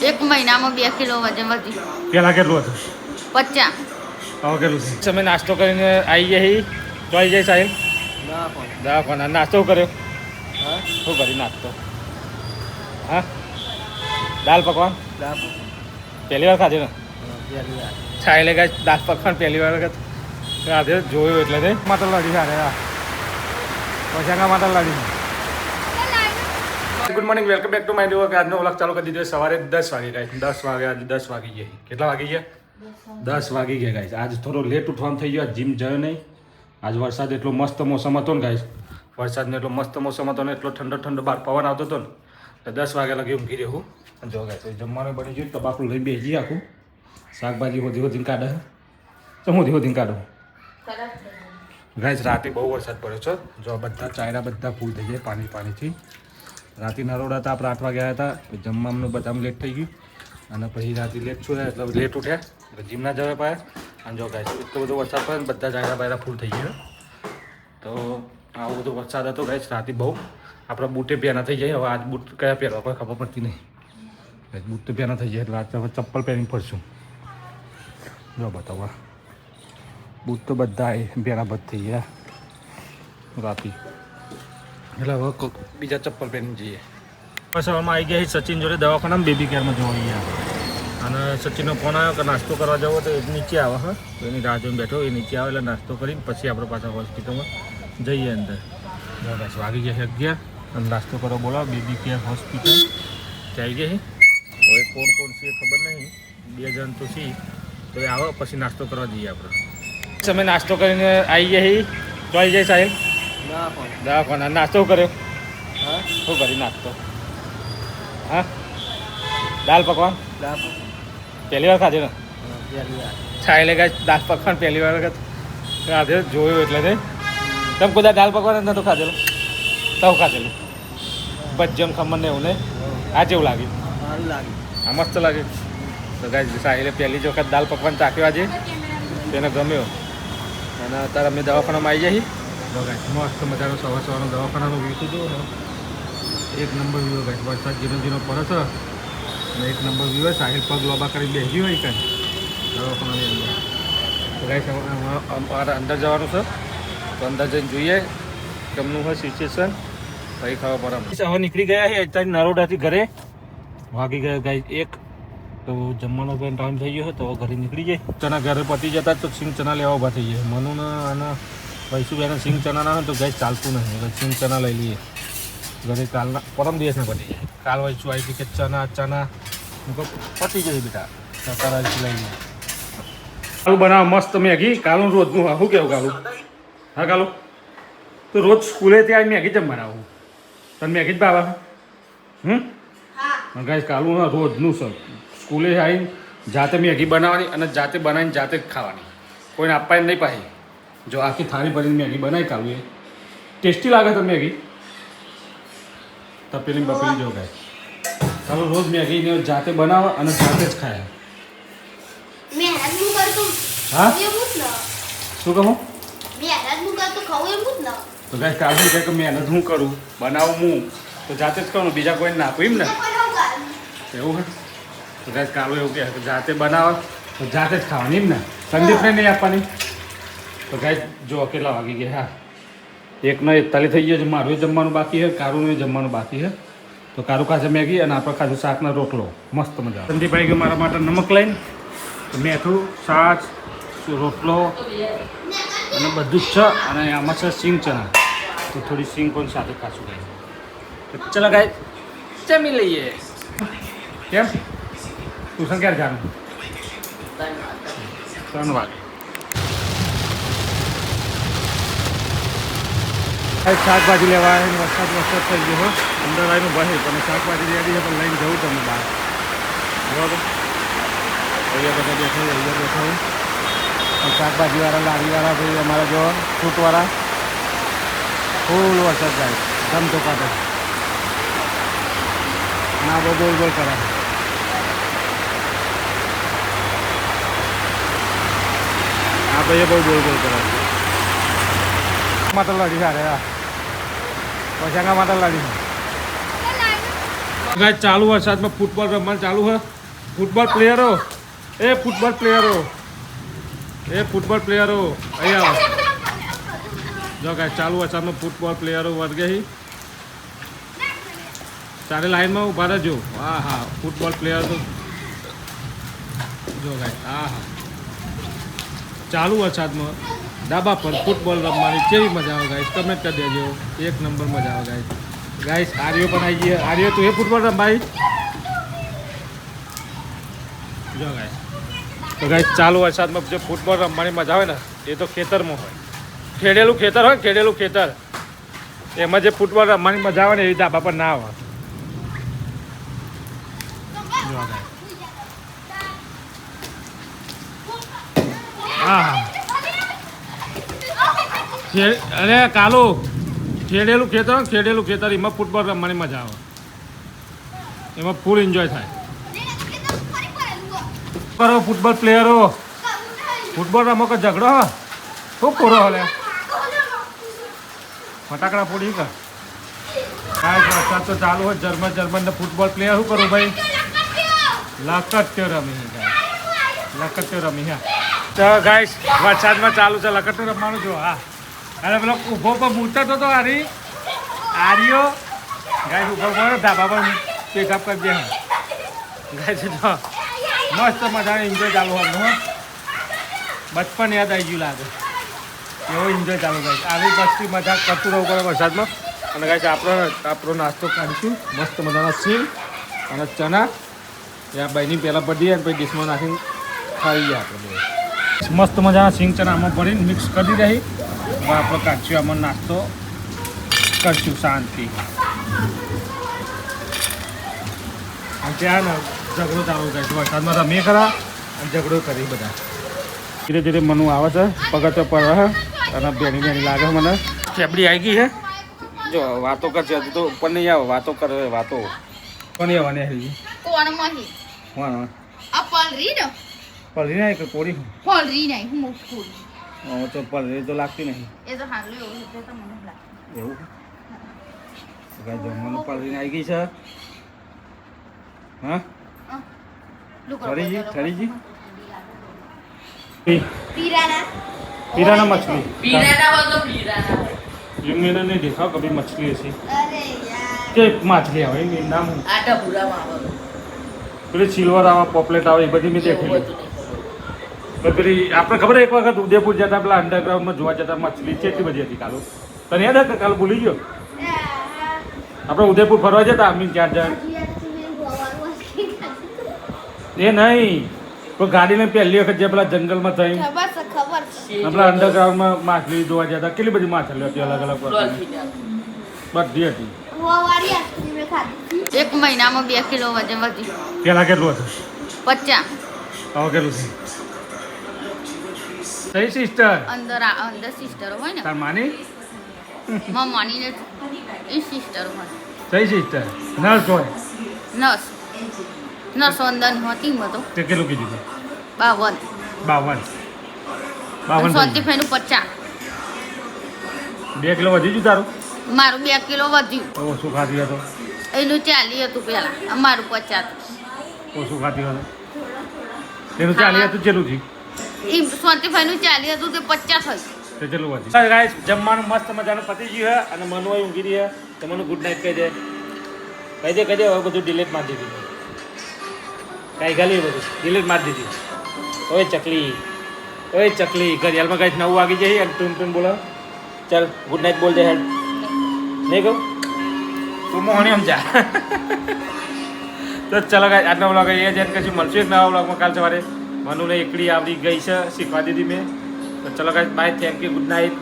એક મહિનામાં 2 કિલો વજન વધ્યું. પેલા કેટલું હતું? 50. હવે કેટલું છે? તમે નાસ્તો કરીને આવી જઈ તો આવી જાય સાહેબ દવાખાના નાસ્તો કર્યો? હા, શું કરી નાસ્તો? હા, દાલ પકવાન પહેલી વાર ખાધી ને? સાહેલે કાંઈ દાલ પકવાન પહેલી વાર ખાધે જોયું એટલે તે માતા લાડી સારે પૈસા માતા લાડી. Good morning, welcome back to my new work. આજનો વ્લોગ ચાલુ કરી દીધો સવારે 10 વાગે ગાઈસ. 10 વાગે આજે 10 વાગી ગયા. કેટલા વાગી ગયા? 10 વાગી ગયા ગાઈસ. આજ થોડો લેટ ઉઠવાનું થઈ ગયો. જીમ ગયો નહીં. આજ વરસાદ એટલો મસ્ત મોસમ હતો ને ગાઈસ. વરસાદનો એટલો મસ્ત મોસમ હતો ને એટલો ઠંડો ઠંડો બહાર પવન આવતો હતો ને તો 10 વાગ્યા લગી ઊંઘી રહ્યો હું. જો ગાઈસ જમવાનું બની ગયું. તબાકડું લઈ બેસી આખું શાકભાજી હોધી હોધીને કાઢે. હોધી હોધીને કાઢો ગાઈસ. રાતે બહુ વરસાદ પડ્યો છે. જો બધા ચાયરા બધા ફૂલ થઈ જાય પાણી પાણીથી. રાતે નરોડા હતા આપણે 8 વાગ્યા હતા. જમવાનું બધામાં લેટ થઈ ગયું અને પછી રાતે લેટ છું એટલે લેટ ઉઠ્યા એટલે જીમ ના જવા પાયા. અને જો ગાઈસ એટલો બધો વરસાદ પડે ને બધા ચાયરા બાયરા ફૂલ થઈ ગયા. તો આવો બધો વરસાદ હતો ગાઈસ. રાતે બહુ આપણા બૂટે પહેના થઈ જાય. હવે આજ બૂટ કયા પહેરવા કોઈ ખબર પડતી નહીં. બૂટ તો પહેના થઈ જાય એટલે રાતે હવે ચપ્પલ પહેરીને ફરશું. જો બતાવવા બૂટ તો બધા પહેરા બંધ થઈ ગયા રાતે એટલે હવે બીજા ચપ્પલ પહેરીને જઈએ. બસ હવામાં આવી ગયા સચિન જોડે દવાખાનામાં બેબી કેરમાં જોવા ગયા. અને સચિનનો ફોન આવ્યો કે નાસ્તો કરવા જવો તો એ નીચે આવે. હા, તો એની રાહ જોઈને બેઠો. એ નીચે આવે એટલે નાસ્તો કરીને પછી આપણે પાછા હોસ્પિટલમાં જઈએ અંદર. બસ વાગી ગયા 11 અને નાસ્તો કરવા બોલાવો બેબી કેર હોસ્પિટલ ત્યાં આવી ગયા. હવે કોણ કોણ છે ખબર નહીં, 2 જણ તો છે. તો એ આવે પછી નાસ્તો કરવા જઈએ આપણે. અમે નાસ્તો કરીને આવી ગયા તો આવી જાય સાહેબ દવાખાના. નાસ્તો કર્યો? હા, શું કરી નાસ્તો? હા, દાલ પકવાન પહેલી વાર ખાધે ને? સાહેલે કાંઈ દાલ પકવાન પહેલી વાર ખાધે જોયું એટલે તે તમે બધા દાલ પકવાન નતો ખાધેલો? તવ ખાધેલું ભજ્જમ ખમણ ને એવું ને? આ જેવું લાગે? આ મસ્ત લાગે. તો ગાય સાહેલે પહેલી જ વખત દાલ પકવાન ચાખ્યો આજે, તેને ગમ્યો. અને અત્યારે અમે દવાખાનામાં આવી જઈએ. મસ્ત મજાનો સવાર સવારનો દવાખાનાનો વ્યૂ તો જો એક નંબર વ્યૂ ગાય. વરસાદ જીનો જીનો પડે છે અને એક નંબર વ્યૂ હોય. સાહેલ પગ લોબા કરી બેસી હોય કાંઈ દવાખાનાની અંદર. તો ગાય અમારે અંદર જવાનું છે તો અંદર જઈને જોઈએ કેમનું હોય સિચ્યુએશન પછી ખબર પડે. હવે નીકળી ગયા છે અત્યારે નરોડાથી ઘરે. વાગી ગયા ગાય 1 તો જમવાનો પણ ટાઈમ થઈ ગયો તો ઘરે નીકળી જાય. ચણા ઘરે પતી જતા તો સિંગ ચણા લેવા ઊભા થઈ જાય. મનુ અને પૈસું બેને સિંગ ચણા ના હોય તો ગાય ચાલતું નહીં. સિંગ ચણા લઈ લઈએ ઘરે. કાલના પરમ દિવસના પતી જાય. કાલ વૈસું આવી કે ચણા પતી જાય બેટા લઈ લઈએ. કાલું બનાવ મસ્ત મેગી. કાલું રોજનું શું કેવું કાલું? હા કાલું તો રોજ સ્કૂલે ત્યાં મેગી જમ બનાવું. તને મેગી જ ભાવે? ગાય કાલું રોજનું છે. સ્કૂલે આવીને જાતે મેગી બનાવવાની અને જાતે બનાવીને જાતે જ ખાવાની. કોઈને આપવાની નહીં પાછી. જો આખી થાળી ભરીને મેગી બનાવી કાલું એ ટેસ્ટી લાગે તો મેગી તપેલી બપેલી જો ગાય. ચાલો રોજ મેગીને જાતે બનાવે અને જાતે જ ખાય. હા, શું કહું? તો ગાય કાલુ કહે કે મહેનત હું કરું, બનાવું હું તો જાતે જ કરું, બીજા કોઈને નાખું એમ ને? એવું હે? તો ગાય કાલુ એવું કહે કે જાતે બનાવે તો જાતે જ ખાવાની એમ ને? સંદીપને નહીં આપવાની. તો ગાય જો કેટલા વાગી ગયા? હા, 1:41 થઈ ગયો છે. મારું જમવાનું બાકી છે, કારુનું જમવાનું બાકી છે. તો કારું ખાશે મેગી અને આપણે ખાધું શાકનો રોટલો. મસ્ત મજા. સંદીપભાઈ કે મારા માટે નમક લઈને તો મેઠું શાક રોટલો અને બધું જ છે. અને આમાં છે સિંગ ચણા તો થોડી સિંગ પણ સાથે ખાશું ગાય. તો ચાલો ગાય જમી લઈએ. કેમ ટ્યુશન ક્યારે જવાનું? 3 વાગે. શાકભાજી લેવા વરસાદ થઈ ગયો. અંદર આવીને બહે પણ શાકભાજી રેડી છે પણ લઈને જવું તમને બહાર. બરાબર અહીંયા બધા બેઠો અહીંયા બેઠો. શાકભાજીવાળા લારીવાળા ભાઈ અમારા જો ફ્રૂટવાળા ફૂલ વરસાદ જાય ધમતો કાઢે. ના બહુ બોલ બોલ કરે. આ ભાઈએ બહુ બોલ બોલ કરે. માતા લાડી સારે પૈસા માતા લાડી ગાઈસ ચાલુ વરસાદમાં ફૂટબોલ રમવાનું ચાલુ છે. ફૂટબોલ પ્લેયરો ફૂટબોલ પ્લેયરો અહીંયા આવો. જો ગાઈસ ચાલુ વરસાદમાં ફૂટબોલ પ્લેયરો વર્ગે છે. ચારે લાઈનમાં ઊભા રહેજો. હા ફૂટબોલ પ્લેયર તો જો ગાઈસ હા ચાલુ વરસાદમાં ડાબા પર ફૂટબોલ રમવાની કેવી મજા આવે ગાઈસ કમેન્ટ કરી દેજો. એક નંબર મજા આવે ગાઈસ આર્યો પણ આવી ગયો. આર્યો તું એ ફૂટબોલ રમાઈ જો ગાઈસ. તો ગાઈસ ચાલુ વરસાદમાં જે ફૂટબોલ રમવાની મજા આવે ને એ તો ખેતરમાં હોય. ખેડેલું ખેતર એમાં જે ફૂટબોલ રમવાની મજા આવે ને એવી ડાબા પર ના આવે. જો ગાઈસ હા અરે કાલુ ખેડેલું ખેતર એમાં ફૂટબોલ રમવાની મજા આવે. એમાં ફૂલ એન્જોય થાય. કરો ફૂટબોલ પ્લેયરો ફૂટબોલ રમો કે ઝઘડો ખૂબ પૂરો હલે ફટાકડા ફોડી કે કાંઈ વરસાદ તો ચાલુ હોય. જર્મન ને ફૂટબોલ પ્લેયર શું કરું ભાઈ લકટ્યો રમી હા. તો ગાઈસ વરસાદમાં ચાલુ છે લકટ્યો રમવાનું જો હા. અરે પેલો ઊભો પર મૂતતો હતો આર્યો ગાય ઉપર પડો ધાબા પર પેકઅપ કરી દે ગાય છે તો મસ્ત મજાનો એન્જોય ચાલુ હોય. બચપન યાદ આવી ગયું લાગે એવો એન્જોય ચાલુ થાય. આવી મસ્તી મજા કરતું રહેવું પડે વરસાદમાં. અને ગાય આપણો નાસ્તો કાઢીશું મસ્ત મજાના સિંગ અને ચણા ત્યાં બહેની પહેલાં બધી અને પછી ડીશમાં નાખીને ખાઈ ગયા આપણે મસ્ત મજાના સિંગ ચણા આમાં ભરીને મિક્સ કરી રહી. હવે આપણે કાઢશું આમાં નાસ્તો કરશું શાંતિ. અને ત્યાં ને ઝઘડો ચાલુ થાય વરસાદમાં રમીએ ખરા અને ઝઘડો કરી બધા. ધીરે ધીરે મનુ આવે છે પગથિયો પર અને બેની લાગે મને. ખેબડી આવી ગઈ છે જો વાતો કરશે હજુ તો ઉપર નહીં આવે વાતો કરે વાતો કોની આવવાની આવી કોણ મહી હા આ પલરી ને પલરી નહીં કે કોરી પલરી નહીં હું મોટું તો પલરી તો લાગતી નહીં એ તો હારું એવું એટલે તો મને લાગે એવું જમવાનું પલરીને આવી ગઈ છે હા ઠરીજી पिराना मछली ये मैंने नहीं देखा कभी मछली ऐसी के मछली આવે એ નામ આટા પૂરામાં આવે પેલી સિલ્વર આવે પોપલેટ આવે એ બધી મેં દેખેલી. પેલી આપણે ખબર એક વખત ઉદયપુર જતા પેલા અંડરગ્રાઉન્ડમાં જોવા જતા મછલી છે એટલી બધી હતી કાલો તને યાદ હતા કાલ ભૂલી ગયો આપણે ઉદયપુર ફરવા જતા અમીન ત્યાં એ નહીં તો ગાડીને પહેલી વખત જે પેલા જંગલમાં થઈ પેલા અંડરગ્રાઉન્ડમાં માછલી જોવા જતા કેટલી બધી માછલીઓ હતી અલગ અલગ બધી હતી. એક મહિનામાં 2 કિલો વજન વધ્યું. પેલા કેટલું હતું 50. હવે કેટલું છે સહી સિસ્ટર અંદર સિસ્ટરો હોય ને તાર માની માનીને એ સિસ્ટરો હોય સહી સિસ્ટર નર્સ હોય નર્સ અંદર હોતી મતો તે કેટલું કીધું 52 52 55 નું 50. 2 કિલો વધી ગયું તારું મારું 2 કિલો વધ્યું. ઓછું ખાતી હતો એનું 40 હતું પેલા અમારું 50 હતું. ઓછું ખાતી હતો એનું 40 હતું ચેલું થયું એ 55 નું 40 હતું તે 50 થયું. તે ચેલું વધ્યું. ગાઈસ જમવાનું મસ્ત મજાનું પતી ગયું છે અને મનુ ઊંઘી રહી છે તો મને ગુડ નાઇટ કહી દે હવે બધું ડિલીટ મારી દીધું કાંઈ ગાલી બધું ડિલીટ મારી દીધી. ઓય ચકલી ઘડિયાળમાં કાંઈ 9 વાગી જાય અને ટૂન બોલો ચાલ ગુડ નાઇટ બોલ દે હેડ નહીં કહું તું મોહણી સમજા તો ચલો ગાઈસ આજનો વ્લોગ એ જ કશું મળશે એક નવા વ્લોગમાં કાલ સવારે મનુને એકડી આવડી ગઈ છે શીખવા દીધી મેં તો ચલો guys bye thank you good night.